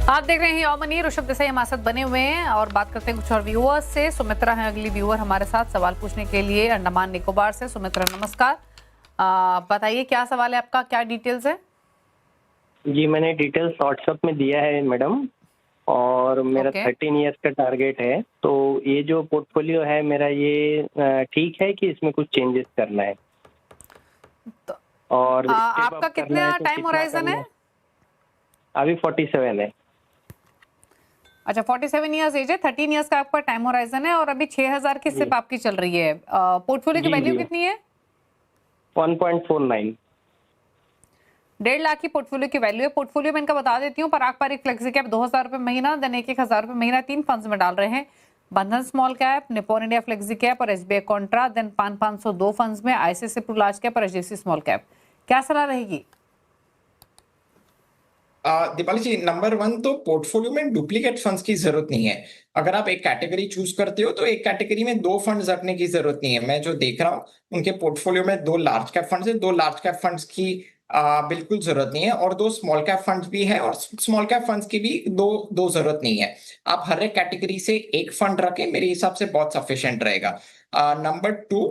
आप देख रहे हैं यो मनी। ऋषभ देसाई हमारे साथ बने हुए हैं और बात करते हैं कुछ और व्यूअर्स से। सुमित्रा है अगली व्यूअर हमारे साथ सवाल पूछने के लिए अंडमान निकोबार से। सुमित्रा नमस्कार, बताइए क्या सवाल है आपका, क्या डिटेल्स है? जी मैंने डिटेल्स व्हाट्सएप में दिया है मैडम, और मेरा 13 इयर्स का टारगेट है। तो ये जो पोर्टफोलियो है मेरा, ये ठीक है कि इसमें कुछ चेंजेस करना है? तो और आपका कितना टाइम होराइजन है? अभी 47 है। अच्छा, 47 इयर्स एज है, 13 इयर्स का आपका टाइम होराइजन है और अभी 6000 की सिप आपकी चल रही है। पोर्टफोलियो की वैल्यू कितनी है? 1.49। 1.5 लाख की पोर्टफोलियो की वैल्यू है। पोर्टफोलियो में इनका बता देती हूँ। पराग पारिक फ्लेक्सी कैप 2000 रुपए महीना, देन 1,000 रुपए महीना 3 फंड्स में डाल रहे हैं। बंधन small cap, Nippon India flexi cap और एसबीआई कॉन्ट्रा, देन 500 फंड्स में आईसीआईसीआई प्रू लार्ज कैप और एचडीएफसी स्मॉल कैप। क्या सलाह रहेगी? दीपाली जी, नंबर 1 तो पोर्टफोलियो में डुप्लीकेट फंड्स की जरूरत नहीं है। अगर आप एक कैटेगरी चूज करते हो तो एक कैटेगरी में 2 फंड्स रखने की जरूरत नहीं है। मैं जो देख रहा हूँ उनके पोर्टफोलियो में 2 लार्ज कैप फंड्स है, 2 लार्ज कैप फंड्स की बिल्कुल जरूरत नहीं है, और 2 स्मॉल कैप फंड्स भी है, और स्मॉल कैप फंड्स की भी दो जरूरत नहीं है। आप हर एक कैटेगरी से एक फंड रखें, मेरे हिसाब से बहुत सफिशिएंट रहेगा। नंबर 2,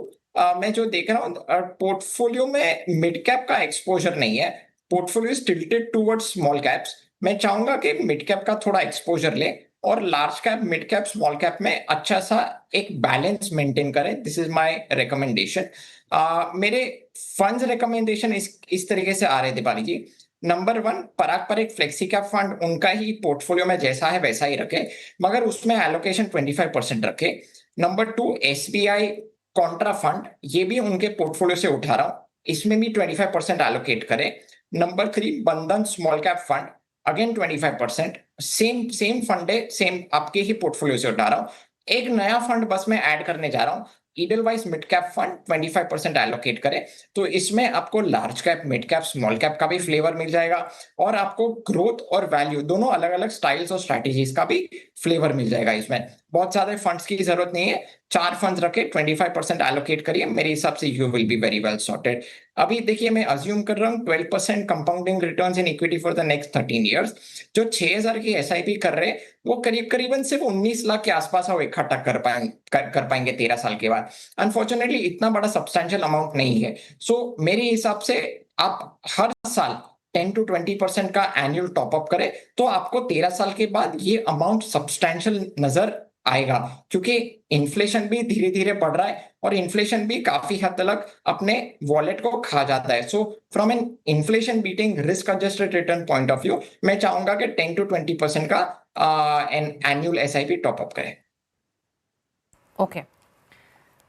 मैं जो देख रहा हूँ पोर्टफोलियो में मिड कैप का एक्सपोजर नहीं है। Portfolio is tilted towards small caps. मैं चाहूंगा कि मिड कैप का थोड़ा एक्सपोजर ले और large cap, mid cap, small cap में अच्छा सा एक बैलेंस मेंटेन करें। This is my recommendation. मेरे फंड्स रिकमेंडेशन इस तरीके से आ रहे हैं दीपाली जी। नंबर 1, पराग पारिक फ्लेक्सी कैप फंड, उनका ही पोर्टफोलियो में जैसा है वैसा ही रखे, मगर उसमें एलोकेशन 25% रखे। नंबर 2, एसबीआई कॉन्ट्रा फंड, ये भी उनके पोर्टफोलियो से उठा रहा हूं, इसमें भी 25% एलोकेट करें। नंबर 3, बंधन small cap fund, again 25%, same fund है, सेम आपके ही पोर्टफोलियो से उठा रहा हूं। एक नया फंड बस मैं ऐड करने जा रहा हूं, Edelweiss mid cap fund, 25% allocate करें। तो इसमें आपको large cap, mid cap, small cap का भी फ्लेवर मिल जाएगा, और आपको ग्रोथ और वैल्यू दोनों अलग अलग स्टाइल्स और स्ट्रैटेजीज का भी फ्लेवर मिल जाएगा। इसमें बहुत ज्यादा फंड्स की जरूरत नहीं है, 4 फंड्स रखे, 25% एलोकेट करिए, मेरे हिसाब से you will be very well sorted. अभी देखिए, मैं अज्यूम कर रहा हूँ 12% compounding returns in equity for the next 13 years. जो 6000 की एसआईपी कर रहे हैं वो करीबन सिर्फ 19 लाख के आसपास वो इकट्ठा कर पाएंगे 13 साल के बाद। अनफॉर्चुनेटली इतना बड़ा सब्सटैंशियल अमाउंट नहीं है। सो मेरे हिसाब से आप हर साल 10 to 20% का एनुअल टॉपअप करें, तो आपको 13 साल के बाद ये अमाउंट सब्सटैंशियल नजर आएगा, क्योंकि इन्फ्लेशन भी धीरे धीरे बढ़ रहा है और इन्फ्लेशन भी काफी हद तक अपने वॉलेट को खा जाता है। So from an inflation beating risk adjusted return point of view, मैं चाहूंगा कि 10 to 20% का एन एनुअल एसआईपी टॉपअप करें। ओके,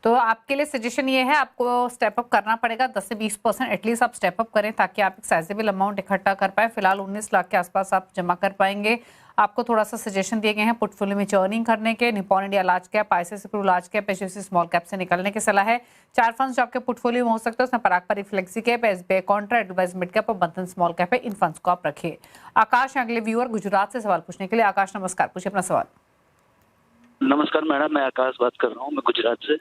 तो आपके लिए सजेशन ये है, आपको स्टेप अप करना पड़ेगा। 10 से 20% एटलीस्ट आप स्टेप अप करें ताकि आप एक साइजेबल अमाउंट इकट्ठा कर पाए। फिलहाल 19 लाख के आसपास आप जमा कर पाएंगे। आपको थोड़ा सा सजेशन दिए गए हैं पोर्टफोलियो में चर्निंग करने के। Nippon India large cap, ICICI Pru large cap, HDFC small cap से निकलने की सलाह है। 4 फंड्स जो आपके पोर्टफोलियो में हो सकते हैं उसमें Parag Parikh flexi cap, SBI contra, Edelweiss mid cap और बंधन स्मॉल कैप है। इन फंड्स को आप रखिए। आकाश अगले व्यूअर गुजरात से सवाल पूछने के लिए। आकाश नमस्कार, पूछिए अपना सवाल। नमस्कार मैडम, मैं आकाश बात कर रहा हूँ, मैं गुजरात से,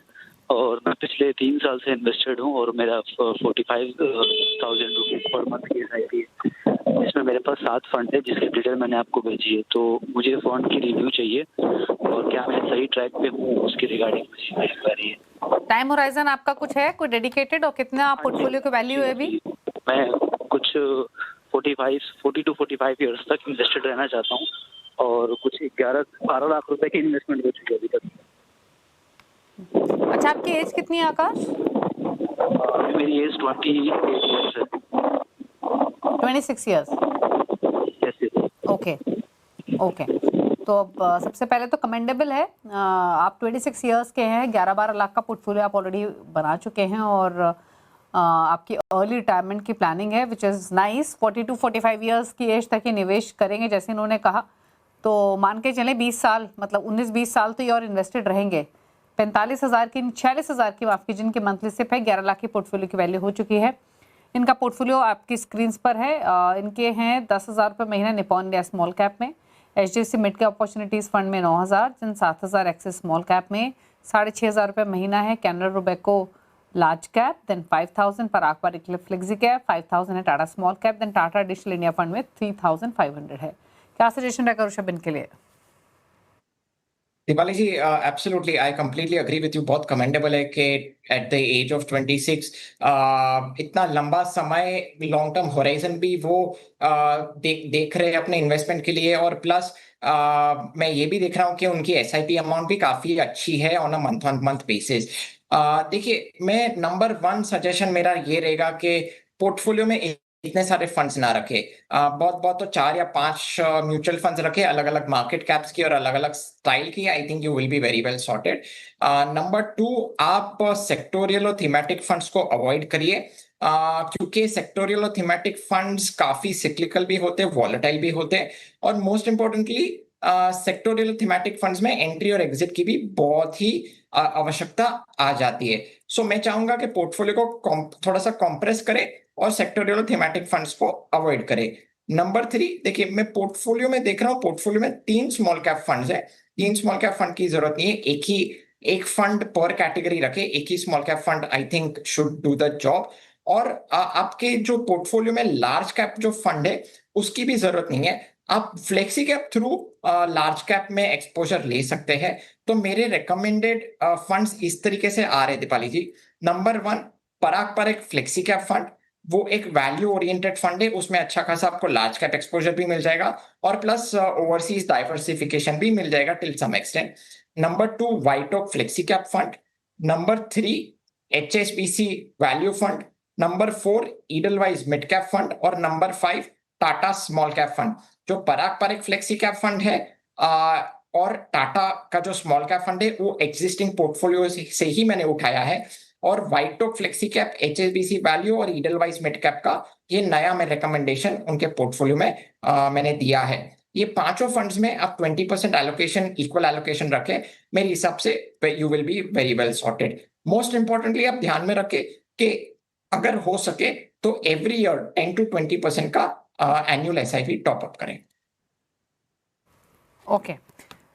और मैं पिछले 3 साल से इन्वेस्टेड हूँ और मेरा 45,000 रुपीज पर मंथ की एसआईपी है। इसमें मेरे पास 7 फंड है जिसकी डिटेल मैंने आपको भेजी है। तो मुझे फंड की रिव्यू चाहिए और क्या मैं सही ट्रैक पे हूँ उसकी रिगार्डिंग मुझे जानकारी है। टाइम होराइजन आपका कुछ है, कोई डेडिकेटेड, और कितना पोर्टफोलियो की वैल्यू है अभी? मैं कुछ 40 to 45 ईयर्स तक इन्वेस्टेड रहना चाहता हूँ और कुछ 11-12 लाख रुपए की इन्वेस्टमेंट हो चुकी है अभी तक। अच्छा, आपकी एज कितनी है आकाश? मेरी एज 28 ईयर्स है। 26 ईयर्स। ओके ओके, तो अब सबसे पहले तो कमेंडेबल है, आप 26 ईयर्स के हैं, 11-12 लाख का पोर्टफोलियो आप ऑलरेडी बना चुके हैं और आपकी अर्ली रिटायरमेंट की प्लानिंग है, which is nice. 40 to 45 years की एज तक ये निवेश करेंगे जैसे इन्होंने कहा, तो मान के चलें 20 साल, मतलब 19-20 साल तो ये और इन्वेस्टेड रहेंगे। 46,000 की 46,000 की माफ की जिनकी मंथली सिप है, 11 लाख की पोर्टफोलियो की वैल्यू हो चुकी है। इनका पोर्टफोलियो आपकी स्क्रीन पर है। इनके हैं 10,000 रुपये महीना निप्पॉन इंडिया स्मॉल कैप में, HDFC mid cap opportunities fund में 9,000, जिन 7,000 एक्सिस स्मॉल कैप में, 6,500 रुपये महीना है Canara Robeco large cap, then 5,000 Parag Parikh flexi cap, 5,000 है Tata small cap, then Tata digital India fund में 3,500 है। क्या सजेशन रहेगा ऋषभ इनके लिए? Diwali ji, absolutely I completely agree with you. बहुत कमेंडेबल है कि एट द एज ऑफ 26 इतना लंबा समय, लॉन्ग टर्म होराइजन भी वो देख रहे हैं अपने इन्वेस्टमेंट के लिए। और प्लस मैं ये भी देख रहा हूँ कि उनकी एसआईपी अमाउंट भी काफी अच्छी है ऑन अ मंथ बेसिस। देखिए, मैं नंबर 1 सजेशन मेरा ये रहेगा कि पोर्टफोलियो में इतने सारे फंड्स ना रखे। बहुत बहुत तो 4 या 5 म्यूचुअल फंड्स रखे, अलग अलग मार्केट कैप्स की और अलग अलग स्टाइल की। I think you will be very well sorted. Number 2, आप सेक्टोरियल और थीमेटिक फंड्स को अवॉइड करिए, क्योंकि सेक्टोरियल और थीमेटिक फंड्स काफी सिक्लिकल भी होते हैं, वॉलेटाइल भी होते हैं, और most importantly sectoral thematic funds में एंट्री और एग्जिट की भी बहुत ही आवश्यकता आ जाती है। सो मैं चाहूंगा कि पोर्टफोलियो को थोड़ा सा कॉम्प्रेस करे और सेक्टोरियल थीमेटिक फंड्स को अवॉइड करे। नंबर 3, देखिए मैं पोर्टफोलियो में देख रहा हूँ, पोर्टफोलियो में 3 स्मॉल कैप फंड्स है। 3 स्मॉल कैप फंड की जरूरत नहीं है, एक फंड पर कैटेगरी रखे, एक ही small cap fund I think should do the job. और आपके जो पोर्टफोलियो में लार्ज कैप जो फंड है उसकी भी जरूरत नहीं है, आप flexi cap through large cap में एक्सपोजर ले सकते हैं। तो मेरे रिकमेंडेड फंड्स इस तरीके से आ रहे हैं दीपाली जी। नंबर 1, पराग पर एक फ्लेक्सी कैप फंड, वो एक वैल्यू ओरिएंटेड फंड है, उसमें अच्छा खासा आपको लार्ज कैप एक्सपोजर भी मिल जाएगा और प्लस ओवरसीज डाइवर्सिफिकेशन भी मिल जाएगा till some extent. Number 2, WhiteOak flexi cap fund. Number 3, HSBC value fund. Number 4, Edelweiss mid cap fund. और number 5, Tata small cap fund. जो पराग पर एक फ्लेक्सी कैप फंड है और टाटा का जो स्मॉल कैप फंड है वो एग्जिस्टिंग पोर्टफोलियो से ही मैंने उठाया है। और वाइटॉक फ्लेक्सी कैप, HSBC वैल्यू और ईडलवाइज मिड कैप का ये नया मैं रिकमेंडेशन उनके पोर्टफोलियो में मैंने दिया है। ये पांचों फंड्स में आप 20% एलोकेशन, इक्वल एलोकेशन रखें, मेरे हिसाब से you will be very well sorted. Most importantly आप ध्यान में रखें कि अगर हो सके तो एवरी ईयर 10 to 20% का एनुअल SIP टॉप अप करें। ओके,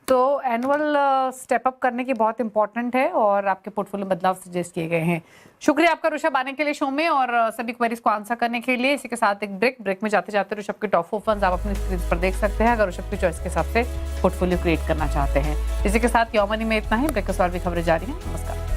तो एनुअल स्टेप अप करने की बहुत इंपॉर्टेंट है और आपके पोर्टफोलियो बदलाव सजेस्ट किए गए हैं। शुक्रिया आपका ऋषभ आने के लिए शो में और सभी क्वेरीज को आंसर करने के लिए। इसी के साथ एक ब्रेक में जाते जाते ऋषभ के टॉप 4 फंड्स आप अपनी स्क्रीन पर देख सकते हैं अगर ऋषभ की चॉइस के हिसाब से पोर्टफोलियो क्रिएट करना चाहते हैं। इसी के साथ यौमनी में इतना ही। ब्रेक के बाद भी खबरें जारी हैं। नमस्कार।